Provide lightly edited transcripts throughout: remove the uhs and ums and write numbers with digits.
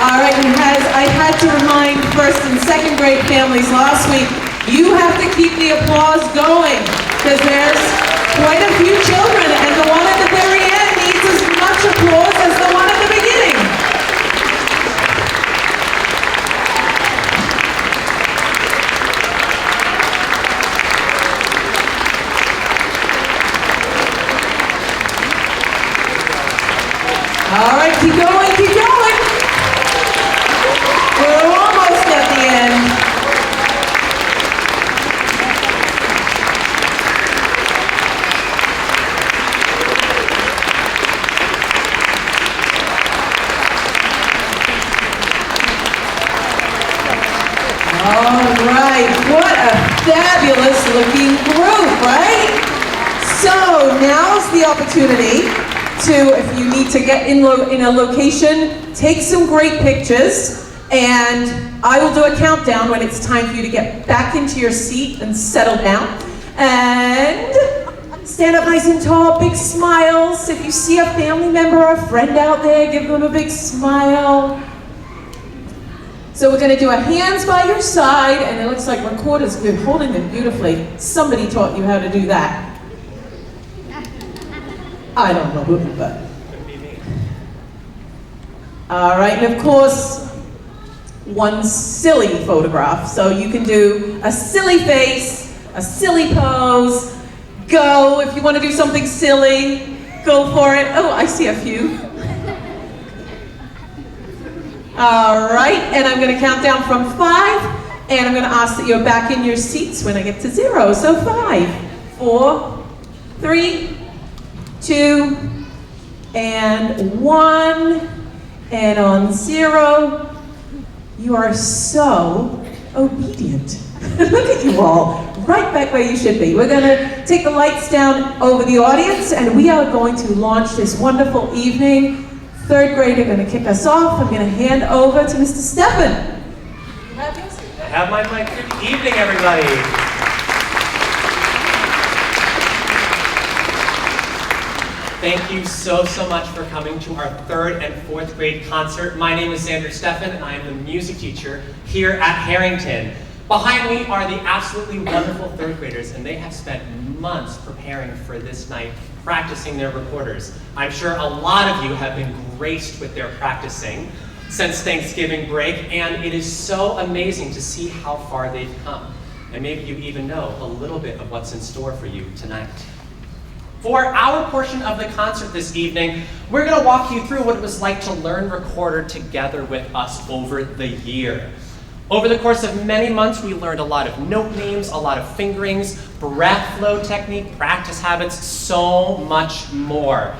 All right, and as I had to remind first and second grade families last week, you have to keep the applause going because there's quite a few children, and the one at the very end needs as much applause as the one at the beginning. All right, keep going, keep going. We're almost at the end. All right, what a fabulous looking group, right? So now's the opportunity to, if you need to get in a location, take some great pictures, and I will do a countdown when it's time for you to get back into your seat and settle down. And stand up nice and tall, big smiles. If you see a family member or a friend out there, give them a big smile. So we're gonna do a hands by your side, and it looks like Recorder's been holding them beautifully. Somebody taught you how to do that. I don't know who, but. All right, and of course, one silly photograph. So you can do a silly face, a silly pose. Go, if you want to do something silly, go for it. Oh, I see a few. All right, and I'm gonna count down from 5, and I'm gonna ask that you're back in your seats when I get to 0. So 5, 4, 3, 2, and 1, and on 0, you are so obedient. Look at you all, right back where you should be. We're gonna take the lights down over the audience, and we are going to launch this wonderful evening. Third grade are gonna kick us off. I'm gonna hand over to Mr. Steffen. You have yours? I have my mic. Good evening, everybody. Thank you so much for coming to our 3rd and 4th grade concert. My name is Xander Steffen, and I am the music teacher here at Harrington. Behind me are the absolutely wonderful 3rd graders, and they have spent months preparing for this night, practicing their recorders. I'm sure a lot of you have been graced with their practicing since Thanksgiving break, and it is so amazing to see how far they've come. And maybe you even know a little bit of what's in store for you tonight. For our portion of the concert this evening, we're going to walk you through what it was like to learn recorder together with us over the year. Over the course of many months, we learned a lot of note names, a lot of fingerings, breath flow technique, practice habits, so much more.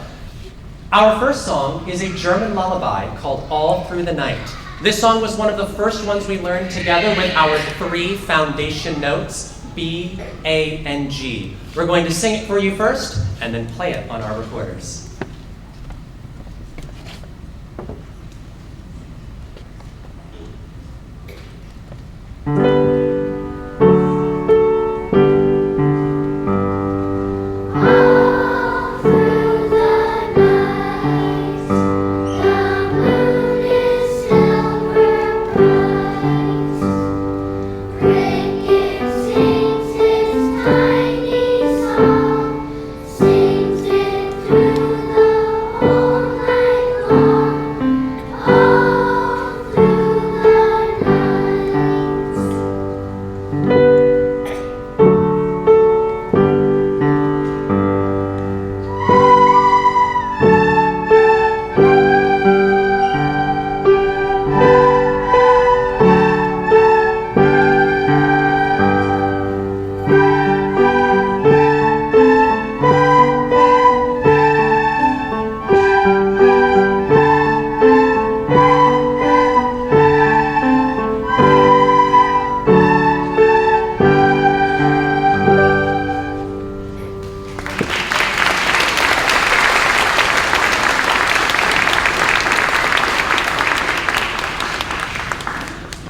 Our first song is a German lullaby called All Through the Night. This song was one of the first ones we learned together with our 3 foundation notes, B, A, and G. We're going to sing it for you first, and then play it on our recorders.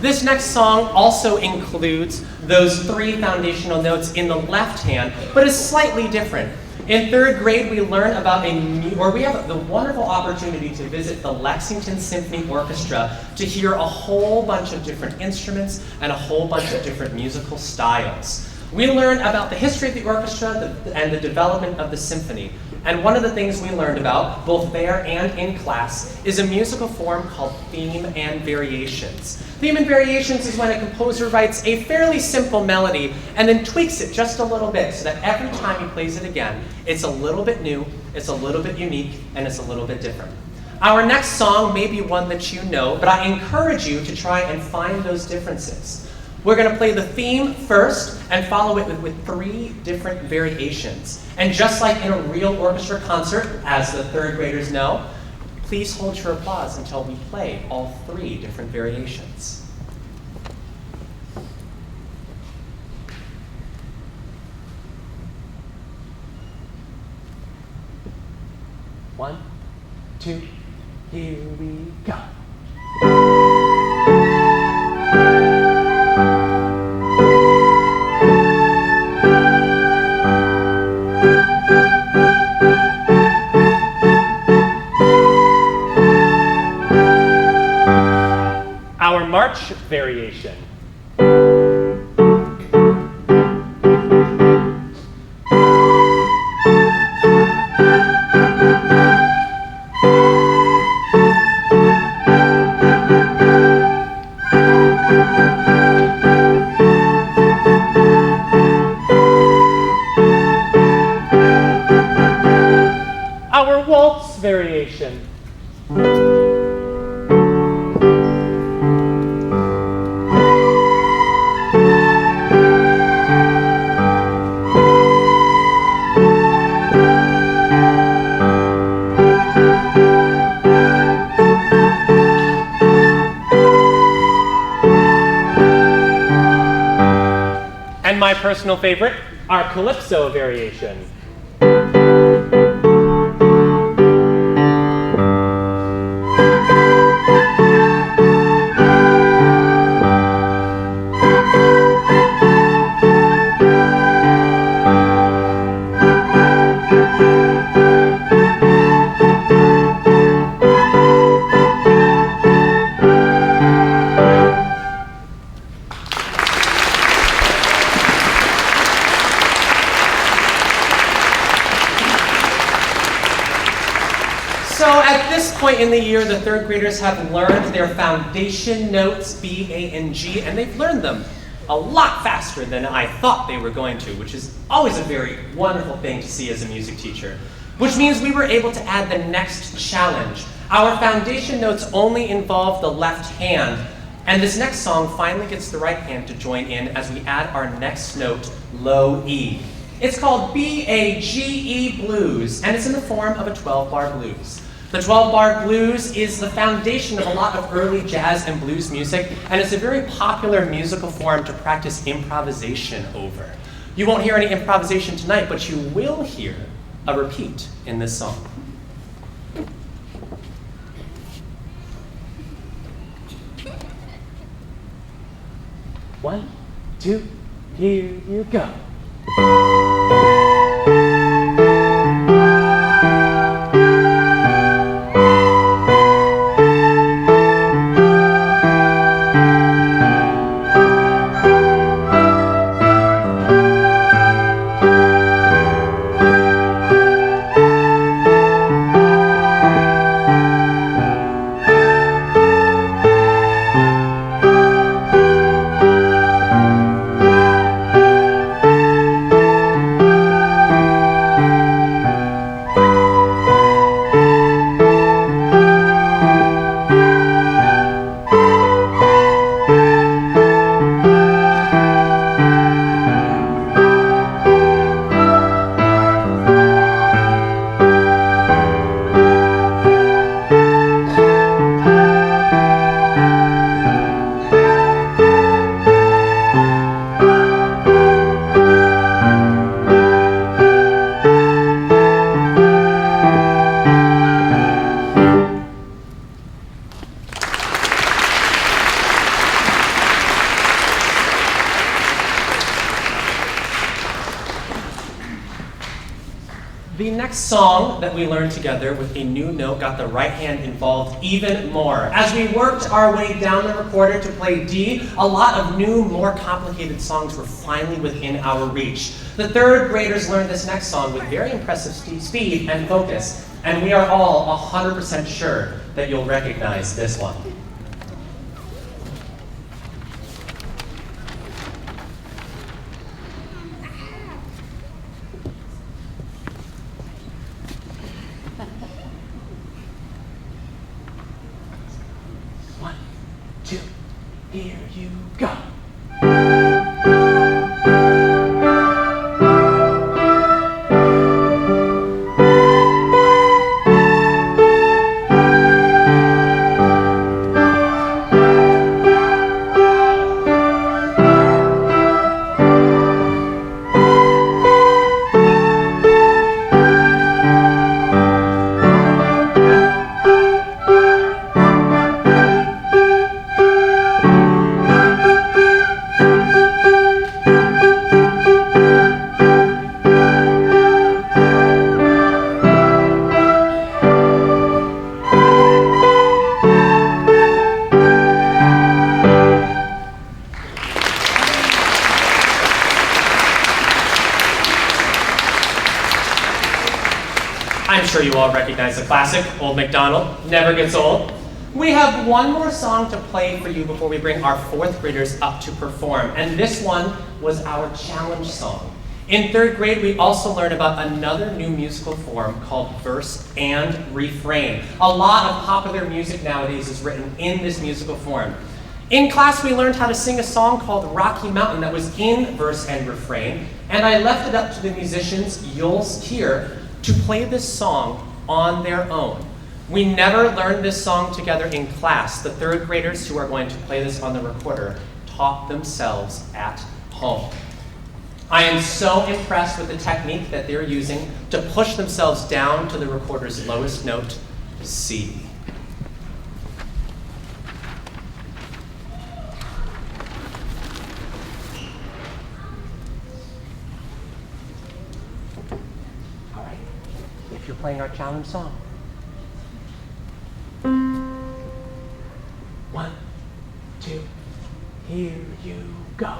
This next song also includes those 3 foundational notes in the left hand, but is slightly different. In third grade, we learn about we have the wonderful opportunity to visit the Lexington Symphony Orchestra to hear a whole bunch of different instruments and a whole bunch of different musical styles. We learn about the history of the orchestra and the development of the symphony. And one of the things we learned about, both there and in class, is a musical form called theme and variations. Theme and variations is when a composer writes a fairly simple melody and then tweaks it just a little bit so that every time he plays it again, it's a little bit new, it's a little bit unique, and it's a little bit different. Our next song may be one that you know, but I encourage you to try and find those differences. We're going to play the theme first and follow it with 3 different variations. And just like in a real orchestra concert, as the third graders know, please hold your applause until we play all 3 different variations. One, 2, here we go. Our march variation. Our waltz variation. And my personal favorite, our calypso variation. So at this point in the year, the third graders have learned their foundation notes, B, A, and G, and they've learned them a lot faster than I thought they were going to, which is always a very wonderful thing to see as a music teacher. Which means we were able to add the next challenge. Our foundation notes only involve the left hand, and this next song finally gets the right hand to join in as we add our next note, low E. It's called B-A-G-E blues, and it's in the form of a 12-bar blues. The 12-bar blues is the foundation of a lot of early jazz and blues music, and it's a very popular musical form to practice improvisation over. You won't hear any improvisation tonight, but you will hear a repeat in this song. One, 2, here you go. that we learned together with a new note got the right hand involved even more. As we worked our way down the recorder to play D, a lot of new, more complicated songs were finally within our reach. The third graders learned this next song with very impressive speed and focus, and we are all 100% sure that you'll recognize this one. One, two, here you go. I'm sure you all recognize the classic, Old MacDonald Never Gets Old. We have one more song to play for you before we bring our fourth graders up to perform, and this one was our challenge song. In third grade, we also learned about another new musical form called verse and refrain. A lot of popular music nowadays is written in this musical form. In class, we learned how to sing a song called Rocky Mountain that was in verse and refrain, and I left it up to the musicians you'll hear to play this song on their own. We never learned this song together in class. The third graders who are going to play this on the recorder taught themselves at home. I am so impressed with the technique that they're using to push themselves down to the recorder's lowest note, C. If you're playing our challenge song. 1, 2, here you go.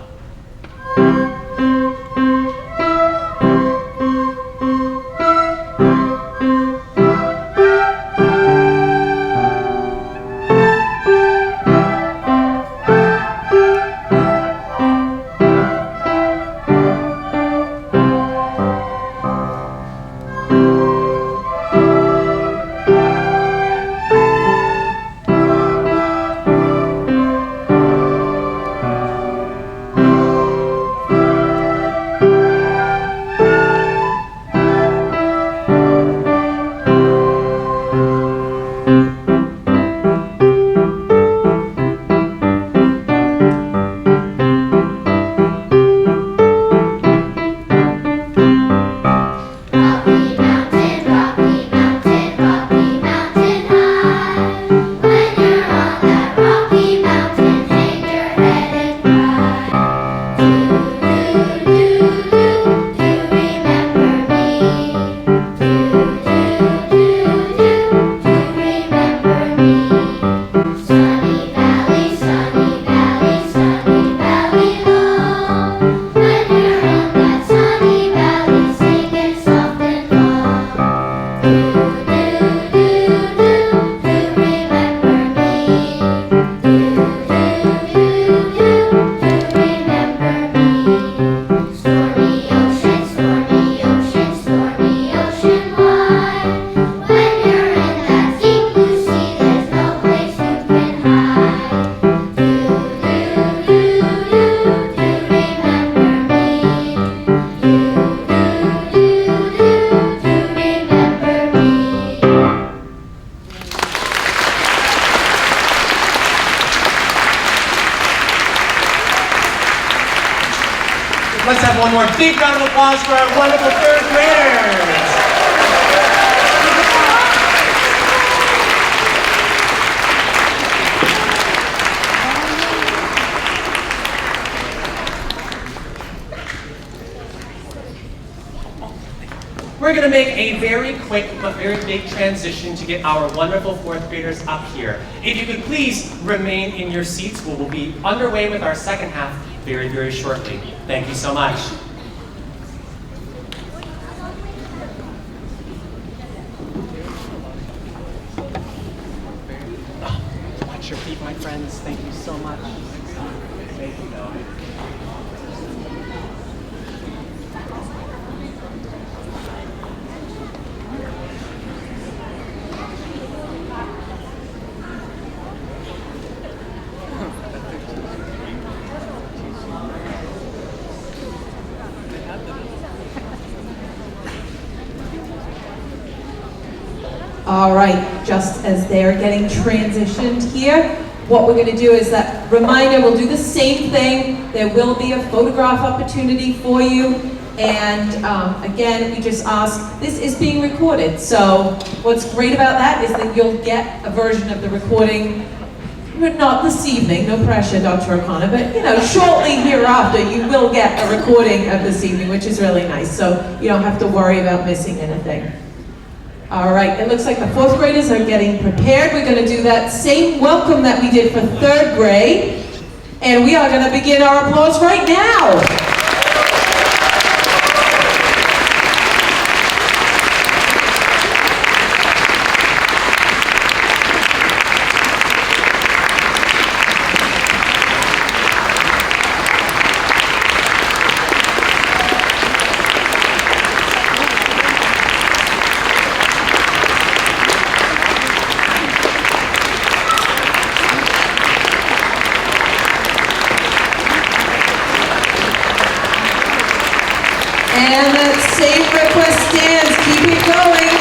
Let's have one more big round of applause for our wonderful third graders. We're are going to make a very quick but very big transition to get our wonderful fourth graders up here. If you could please remain in your seats, we will be underway with our second half very, very shortly. Thank you so much. Watch your feet, my friends. Thank you so much. Thank you. All right, just as they're getting transitioned here, what we're going to do is that reminder, we'll do the same thing. There will be a photograph opportunity for you. And again, we just ask, this is being recorded. So what's great about that is that you'll get a version of the recording, but not this evening, no pressure, Dr. O'Connor, but shortly hereafter, you will get a recording of this evening, which is really nice. So you don't have to worry about missing anything. All right, it looks like the fourth graders are getting prepared. We're going to do that same welcome that we did for third grade. And we are going to begin our applause right now. And that same request stands. Keep it going.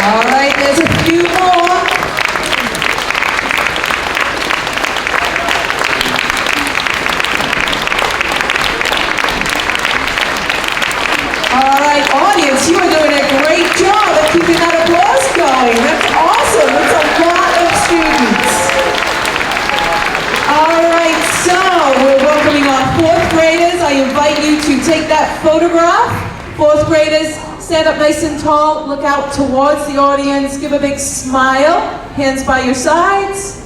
All right, there's a few more. All right, audience, you are doing a great job of keeping that applause going. That's awesome. That's a lot of students. All right, so we're welcoming our fourth graders. I invite you to take that photograph. Fourth graders, stand up nice and tall, look out towards the audience, give a big smile, hands by your sides.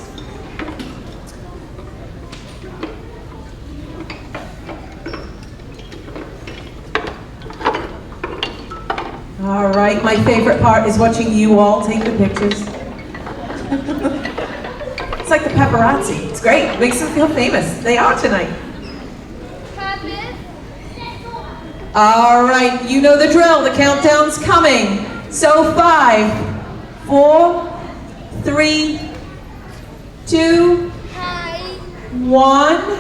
All right, my favorite part is watching you all take the pictures. It's like the paparazzi, it's great, it makes them feel famous. They are tonight. All right, you know the drill, the countdown's coming. So 5, 4, 3, 2, 1,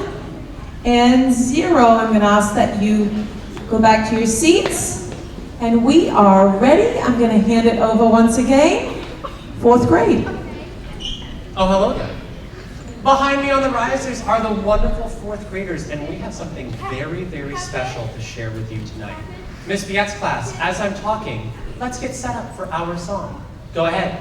and 0. I'm gonna ask that you go back to your seats. And we are ready. I'm gonna hand it over once again. Fourth grade. Oh, hello there. Behind me on the risers are the wonderful fourth graders, and we have something very, very special to share with you tonight. Miss Viette's class, as I'm talking, let's get set up for our song. Go ahead.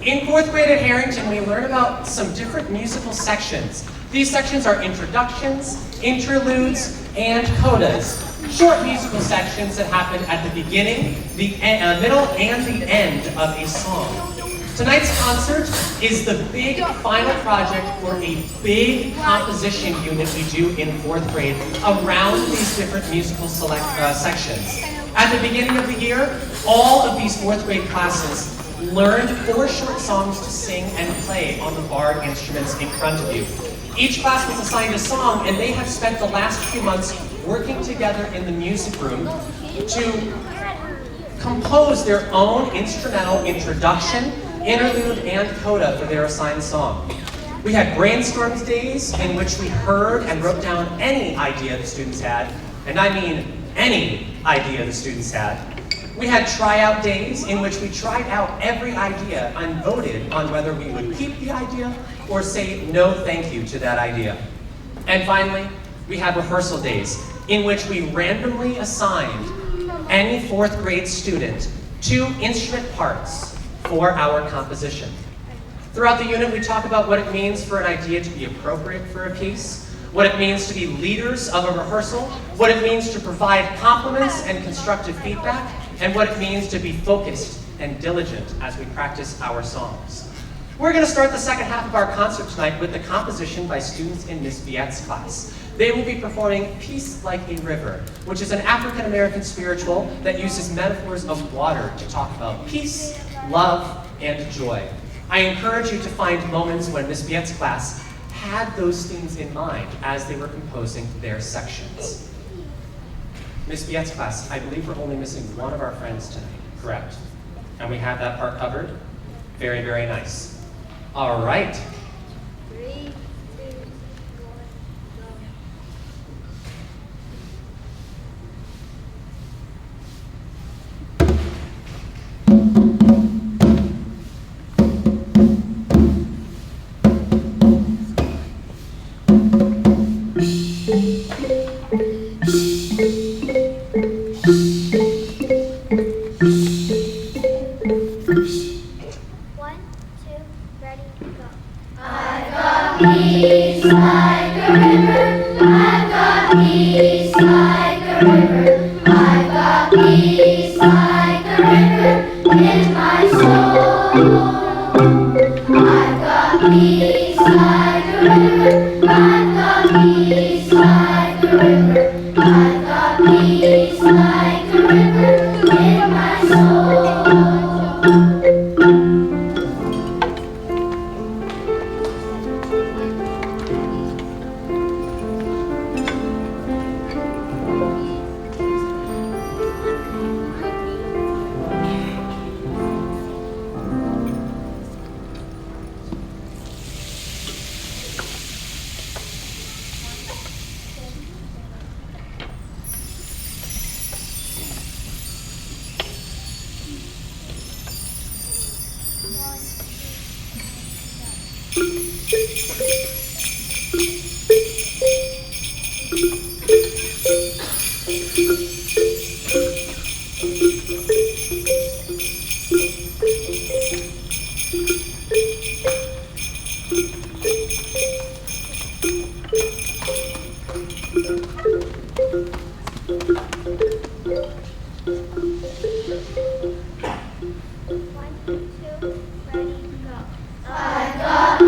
In fourth grade at Harrington, we learn about some different musical sections. These sections are introductions, interludes, and codas. Short musical sections that happen at the beginning, the middle, and the end of a song. Tonight's concert is the big final project for a big composition unit we do in fourth grade around these different musical sections. At the beginning of the year, all of these fourth grade classes learned 4 short songs to sing and play on the barred instruments in front of you. Each class was assigned a song, and they have spent the last few months working together in the music room to compose their own instrumental introduction, interlude, and coda for their assigned song. We had brainstorm days in which we heard and wrote down any idea the students had, and I mean any idea the students had. We had tryout days in which we tried out every idea and voted on whether we would keep the idea or say no thank you to that idea. And finally, we had rehearsal days in which we randomly assigned any fourth grade student 2 instrument parts for our composition. Throughout the unit, we talk about what it means for an idea to be appropriate for a piece, what it means to be leaders of a rehearsal, what it means to provide compliments and constructive feedback, and what it means to be focused and diligent as we practice our songs. We're going to start the second half of our concert tonight with the composition by students in Miss Viette's class. They will be performing Peace Like a River, which is an African-American spiritual that uses metaphors of water to talk about peace, love, and joy. I encourage you to find moments when Miss Viette's class had those things in mind as they were composing their sections. Miss Viette's class, I believe we're only missing one of our friends tonight, correct? And we have that part covered? Very, very nice. All right. 3, 2, 1, go. Peace like a river, I've got peace like a river, I've got peace like a river in my soul. I've got peace like a river, I've got peace like a river, I've got peace like a river in my soul.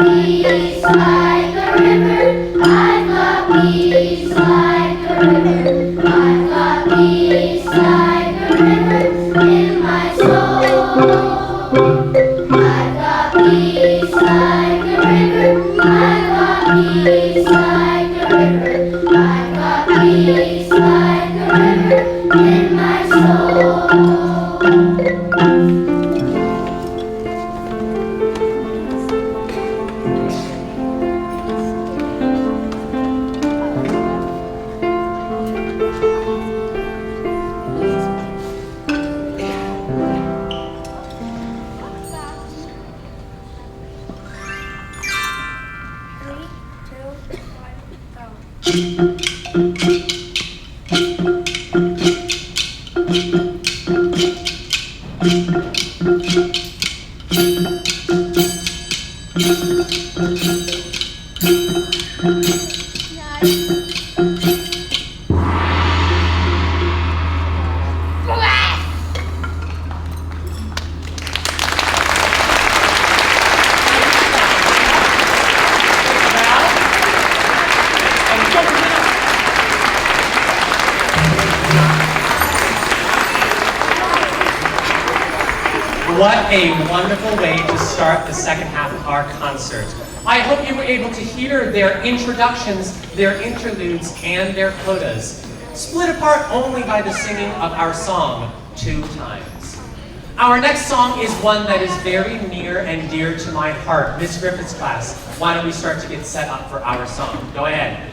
Peace like a river, I've got peace like a river, I've got peace like a river in my soul. I've got peace like a river, I've got peace like a river, I've got peace like a river in my soul. What a wonderful way to start the second half of our concert. I hope you were able to hear their introductions, their interludes, and their codas, split apart only by the singing of our song 2 times. Our next song is one that is very near and dear to my heart. Miss Griffith's class, why don't we start to get set up for our song? Go ahead.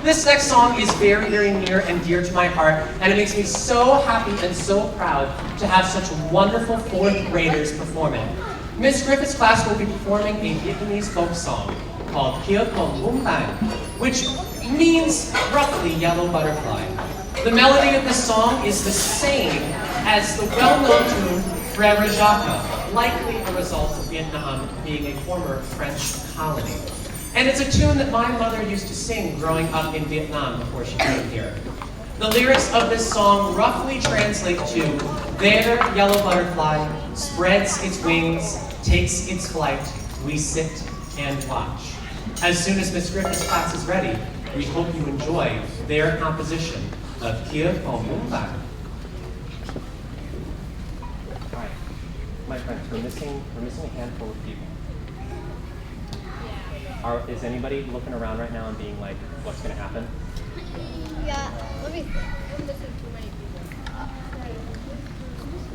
This next song is very, very near and dear to my heart, and it makes me so happy and so proud to have such wonderful fourth graders perform it. Miss Griffith's class will be performing a Vietnamese folk song called Kia Con Bum Bang, which means roughly yellow butterfly. The melody of this song is the same as the well-known tune Frère Jacques, likely a result of Vietnam being a former French colony. And it's a tune that my mother used to sing growing up in Vietnam before she came here. The lyrics of this song roughly translate to, there yellow butterfly spreads its wings, takes its flight, we sit and watch. As soon as Miss Griffith's class is ready, we hope you enjoy their composition of Kia Con Bum Bang. All right, my friends, we're missing a handful of people. Is anybody looking around right now and being like, what's going to happen? Yeah, let me think. We're missing too many people.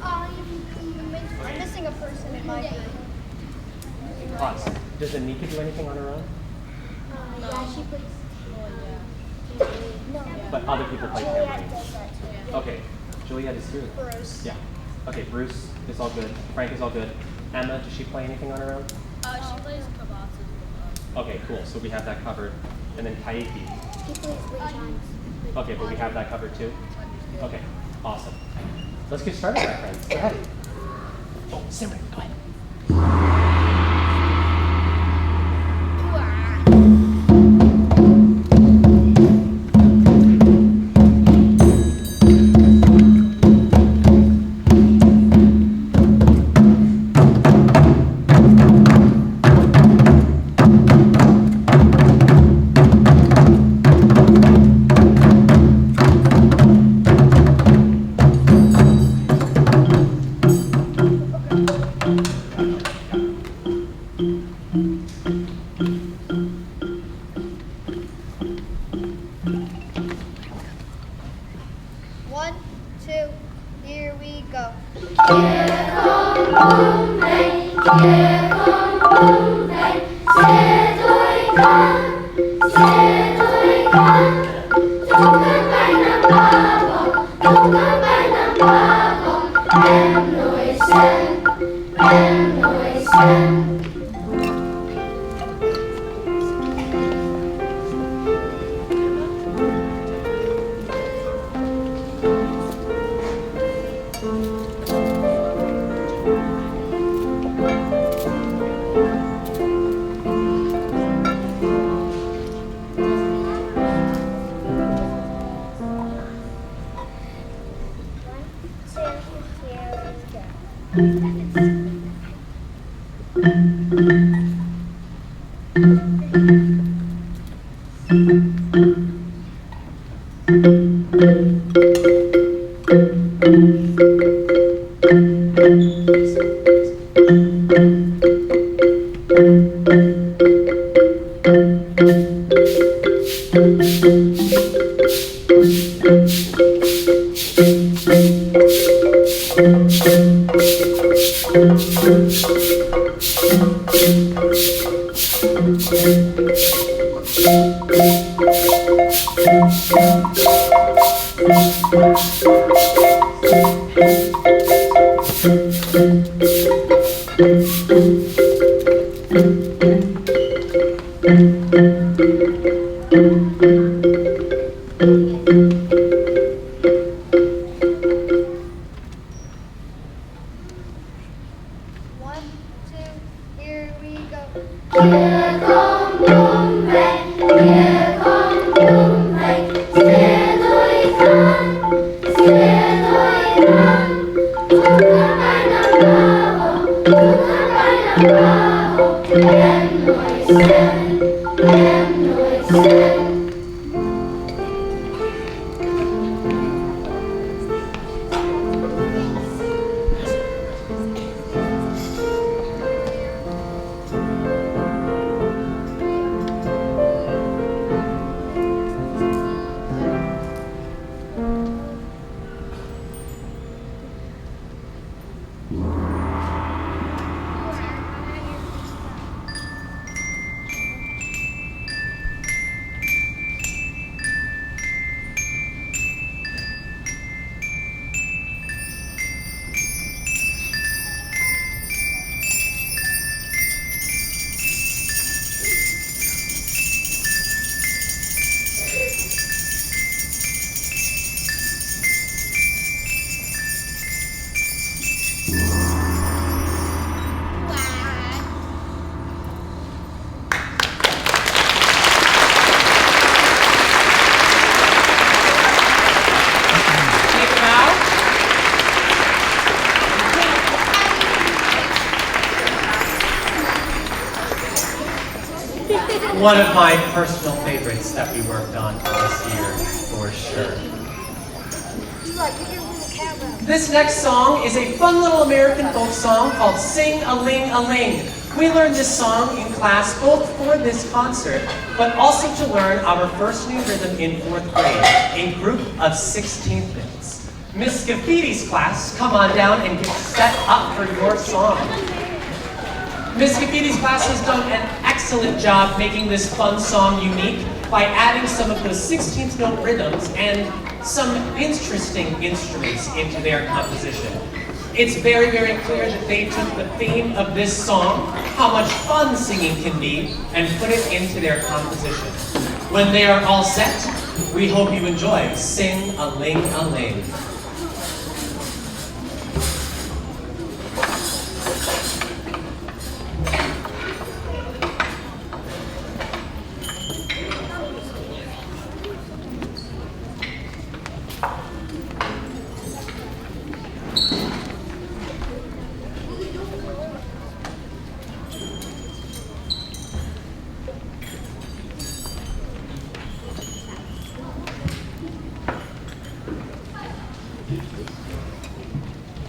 I'm missing a person in my group. Pause. Does Anika do anything on her own? Yeah, she plays. No. But other people play Juliet tambourine. does that too. Okay, Juliet is here. Bruce. Yeah. Okay, Bruce is all good. Frank is all good. Emma, does she play anything on her own? She plays kibosses. Okay, cool. So we have that covered. And then Kaiki. He plays 3 times. Okay, but we have that covered too? Okay, awesome. Let's get started, my friends. Go ahead. Oh, Simran, go ahead. One of my personal favorites that we worked on this year, for sure. This next song is a fun little American folk song called Sing a Ling a Ling. We learned this song in class both for this concert, but also to learn our first new rhythm in 4th grade, a group of 16th notes. Miss Scaffidi's class, come on down and get set up for your song. Miss Scaffidi's class has done an excellent job making this fun song unique by adding some of those 16th note rhythms and some interesting instruments into their composition. It's very, very clear that they took the theme of this song, how much fun singing can be, and put it into their composition. When they are all set, we hope you enjoy Sing a Ling a Ling.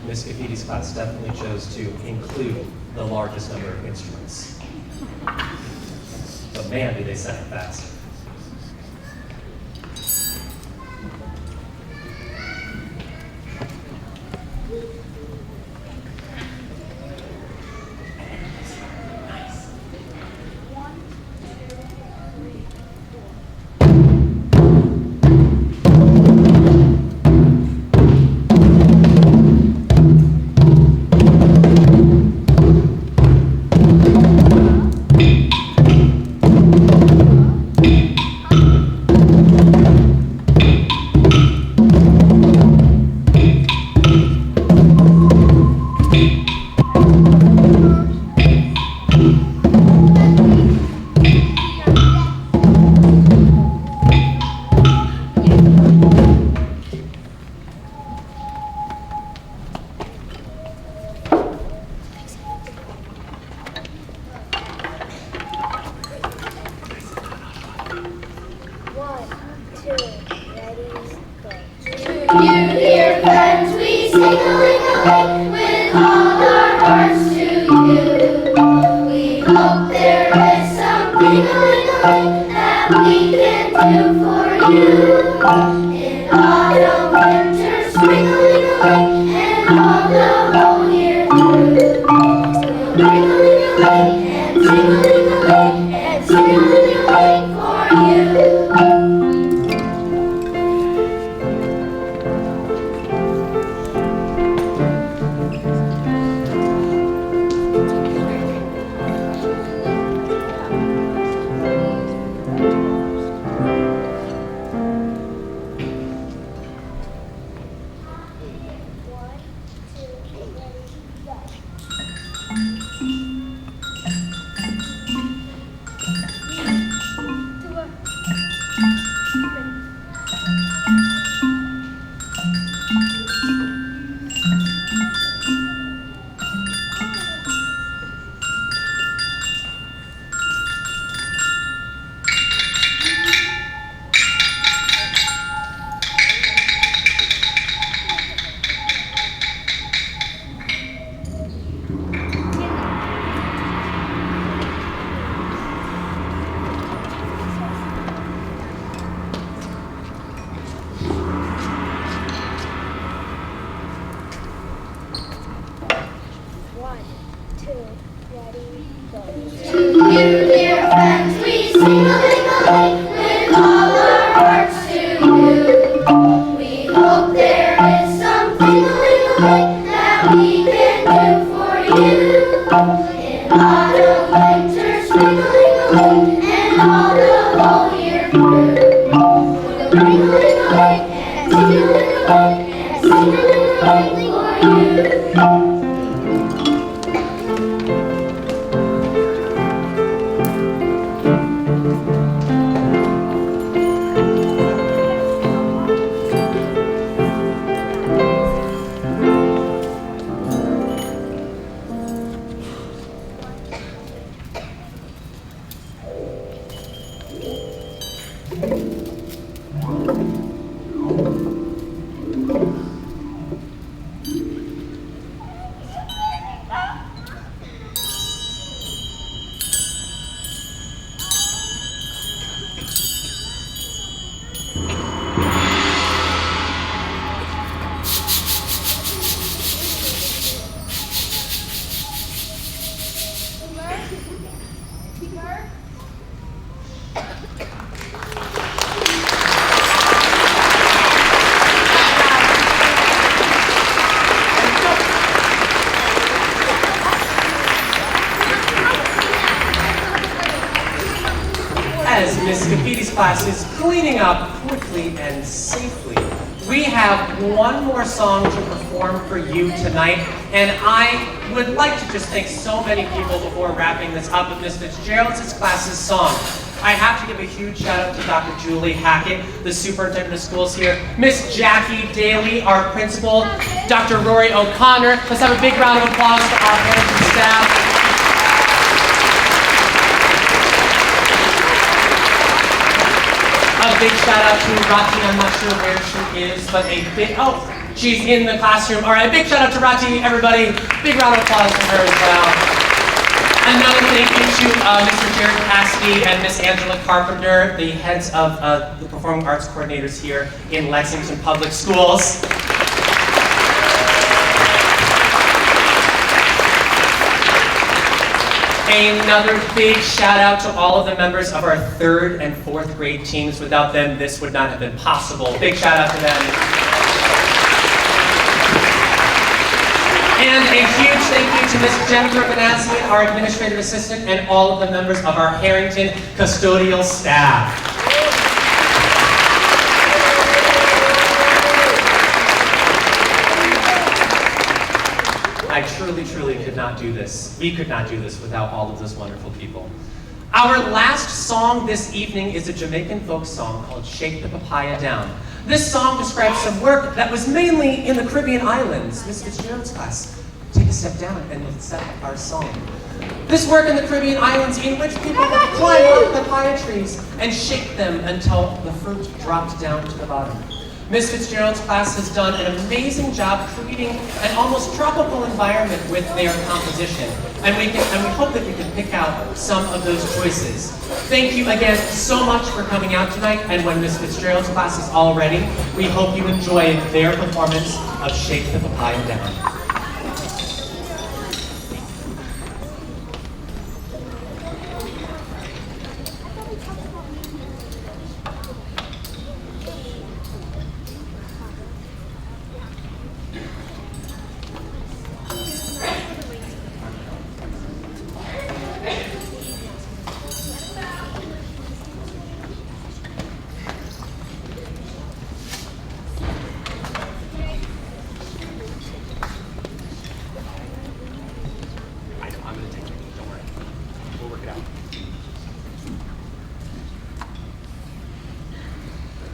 Miss Scaffidi's class definitely chose to include the largest number of instruments. But man, did they set it fast. You dear friends, we sing a ling with all our hearts to you. We hope there is something that we can do for you. In autumn, winter, spring, and all the whole year through. We'll ring a ling and sing a ling and sing a ling for you. You dear friends, we sing a ling with all our hearts to you. We hope there is something that we can do for you. In autumn, winter, spring, and all the whole year through. We'll ring a ling and sing a ling and sing a ling for you. as Miss Capiti's class is cleaning up quickly and safely, we have one more song to perform for you tonight, and I would like to just thank so many people before wrapping this up with Miss Fitzgerald's class's song. I have to give a huge shout out to Dr. Julie Hackett, the superintendent of schools here, Miss Jackie Daly, our principal, Dr. Rory O'Connor. Let's have a big round of applause for our Harrington staff. A big shout out to Rati. I'm not sure where she is, but a big, she's in the classroom. All right, a big shout out to Rati, everybody. Big round of applause for her as well. Another thank you to Mr. Jared Cassidy and Miss Angela Carpenter, the heads of the Performing Arts Coordinators here in Lexington Public Schools. Another big shout out to all of the members of our 3rd and 4th grade teams. Without them, this would not have been possible. Big shout out to them. And a huge thank you to Miss Jennifer Benassi, our administrative assistant, and all of the members of our Harrington custodial staff. I truly could not do this. We could not do this without all of those wonderful people. Our last song this evening is a Jamaican folk song called Shake the Papaya Down. This song describes some work that was mainly in the Caribbean islands. Miss Fitzgerald's class, take a step down and let's set up our song. This work in the Caribbean islands in which people would climb up papaya trees and shake them until the fruit dropped down to the bottom. Miss Fitzgerald's class has done an amazing job creating an almost tropical environment with their composition, and we hope that you can pick out some of those choices. Thank you again so much for coming out tonight, and when Miss Fitzgerald's class is all ready, we hope you enjoy their performance of Shake the Papaya Down.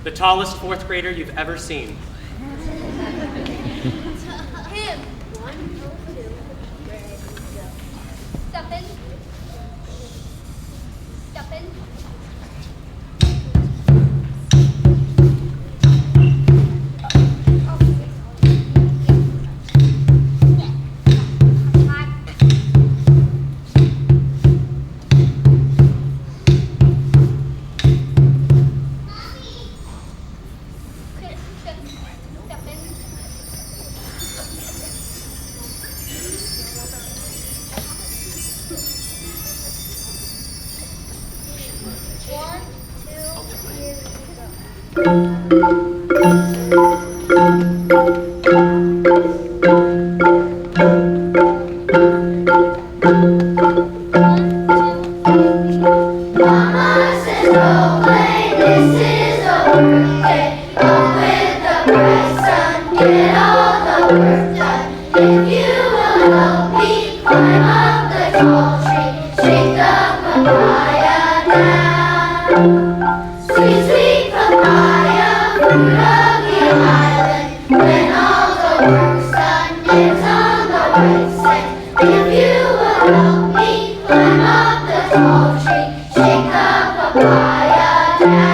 The tallest 4th grader you've ever seen. Him. 1, 2, ready, go. Step in. Step in. Mama says go play, this is a work day. Up with the bright sun, get all the work done. If you will help me climb up the tall tree, shake the papaya down. Sweet, sweet papaya, fruit of the island. When all the work's done, it's on the right side. If you will help me climb up the tall tree, shake the papaya down.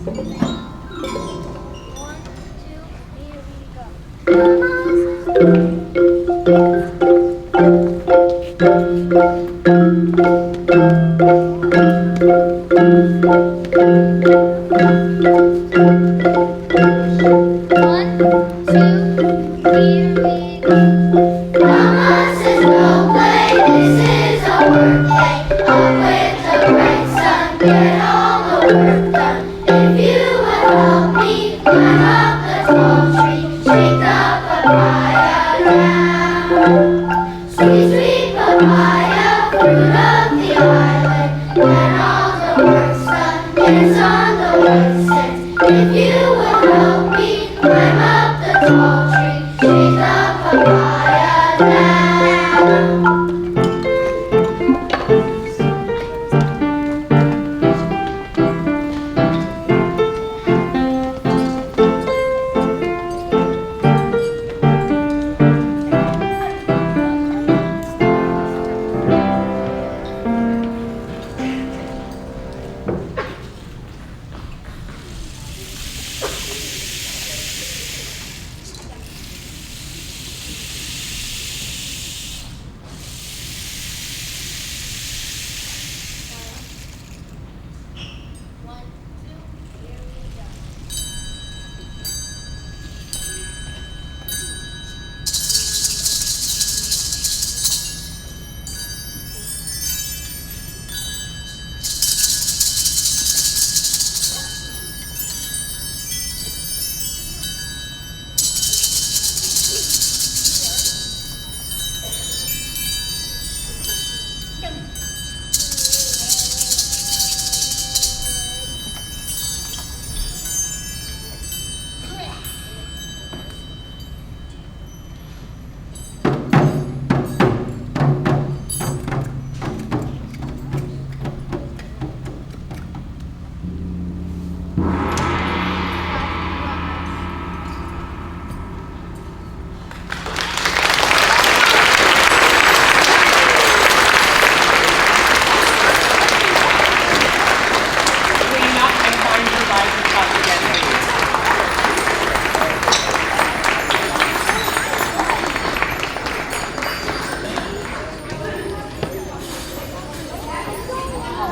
Mama says no play, this is a work day. Up with the bright sun, get all the work done. If you would help me climb up the tall tree, shake the papaya down. Sweet, sweet papaya, fruit of the island. When all the work's done, dance on the white sands. If you would help me climb up the tall tree, shake the papaya down.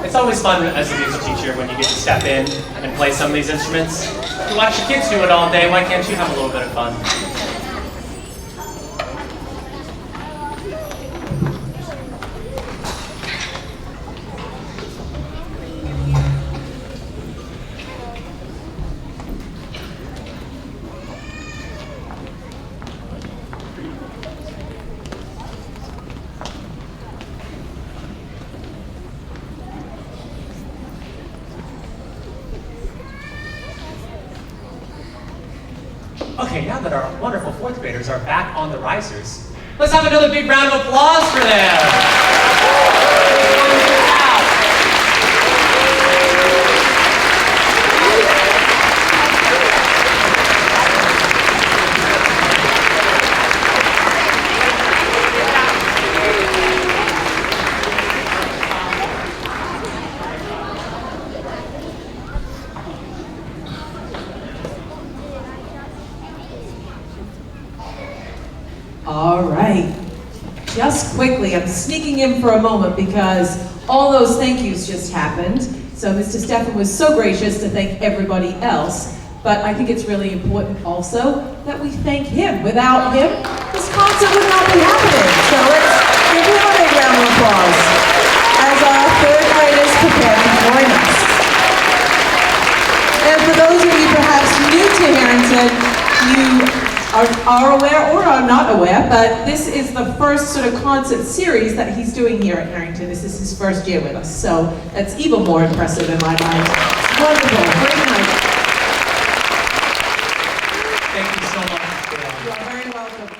It's always fun as a music teacher when you get to step in and play some of these instruments. You watch your kids do it all day, why can't you have a little bit of fun? Okay, now that our wonderful fourth graders are back on the risers, let's have another big round of applause for them. All right. Just quickly, I'm sneaking in for a moment because all those thank yous just happened. So Mr. Steffen was so gracious to thank everybody else, but I think it's really important also that we thank him. Without him, this concert would not be happening. So let's give him a big round of applause as our third graders prepare to join us. And for those of you perhaps new to Harrington, you are aware or are not aware, but this is the first sort of concert series that he's doing here at Harrington. This is his first year with us, so that's even more impressive in my mind. Wonderful, great night. Thank you so much. You are very welcome.